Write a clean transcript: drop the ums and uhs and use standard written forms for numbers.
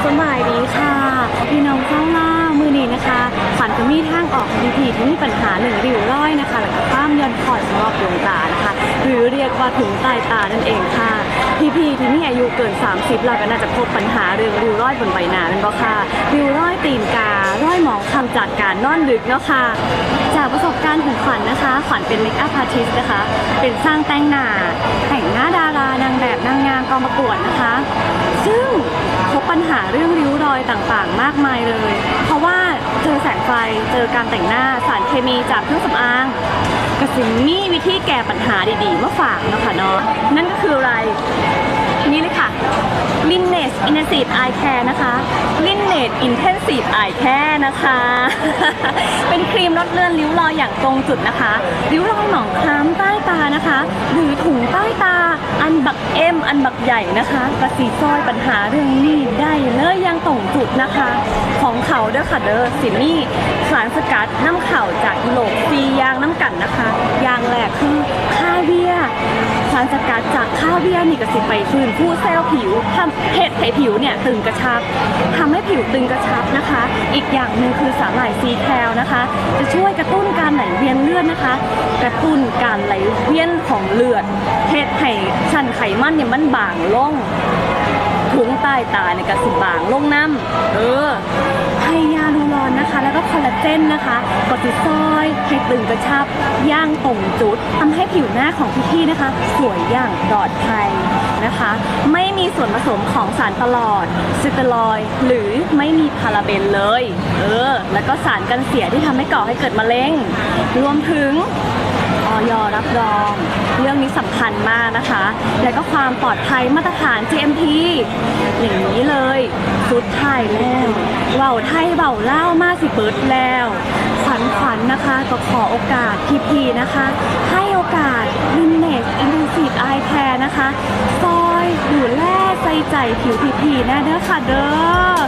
สบายดีค่ะพี่น้องเจ้าล่ามือนี้นะคะฝันก็มีทางออกดีที่มีปัญหาหนึ่งริ้วรอยนะคะแล้วก็ข้ามย้อนคอยสำหรับดวงตานะคะหรือเรียกว่าถุงใต้ตานั่นเองค่ะพี่ที่มีอายุเกิน30เราก็น่าจะพบปัญหาเรื่องริ้วรอยบนใบหน้าเป็นเพราะค่ะริ้วรอยตีนการ้อยหมองคล้ำจากการนอนดึกเนาะค่ะจากประสบการณ์ของขวัญนะคะขวัญเป็นเมคอัพอาร์ติสต์นะคะเป็นช่างแต่งหน้าดารานางแบบนางงามกองประกวดนะคะซึ่งพบปัญหาเรื่องริ้วรอยต่างๆมากมายเลยเพราะว่าเจอแสงไฟเจอการแต่งหน้าสารเคมีจากเครื่องสำอางกระสิมีวิธีแก้ปัญหาดีๆมาฝากเนาะค่ะเนาะนั่นก็คืออะไรนี่เลยค่ะ Lineage Intensive Eye Care นะคะ Lineage Intensive Eye Care นะคะ เป็นครีมลดเลือนริ้วรอยอย่างตรงจุดนะคะริ้วรอยหมองคล้ำใต้ตานะคะหรือถุงใต้ตาอันบักเอ็มอันบักใหญ่นะคะกระสีซอยปัญหาเรื่องนี้ได้เลยอย่างตรงจุดนะคะของเขาเด้อค่ะเด้อสินี่สารสกัดน้ำเข่าจากยุโรป4อย่างน้ำกันนะคะอย่างแรกคือคาเวียร์สารสกัดจากคาเวียร์นี่ก็สิไปฟื้นฟูเซลล์ผิวทำให้ผิวเนี่ยตึงกระชับทำให้ผิวตึงกระชับนะคะอีกอย่างหนึ่งคือสาหร่ายซีแคลนะคะจะช่วยกระตุ้นการไหลเวียนเลือดนะคะกระตุ้นการไหลเวียนของเลือดเฮ็ดให้ชั้นไขมันเนี่ยมันบางลงถุงใต้ตาเนี่ยก็สิบางลงน้ำให้ยาลูรอนนะคะแล้วก็คอลลาเจนนะคะกดติซอยให้ตึงกระชับย่างตรงจุดทำให้ผิวหน้าของพี่ๆนะคะสวยอย่างปลอดภัยนะคะไม่มีส่วนผสมของสารประหลอดสเตียรอยด์หรือไม่มีพาราเบนเลยแล้วก็สารกันเสียที่ทำให้ก่อให้เกิดมะเร็งรวมถึงอย.รับรองเรื่องนี้สำคัญมากนะคะและก็ความปลอดภัยมาตรฐาน GMP อย่างนี้เลยสุดท้ายแล้วเว้าไทยเว้าเล่ามาสิเบิดแล้วขวัญนะคะก็ขอโอกาสพี่ๆนะคะให้โอกาส Lineage Intensive Eye Care นะคะซอยดูแลใส่ใจผิวพี่ๆนะเด้อค่ะเด้อ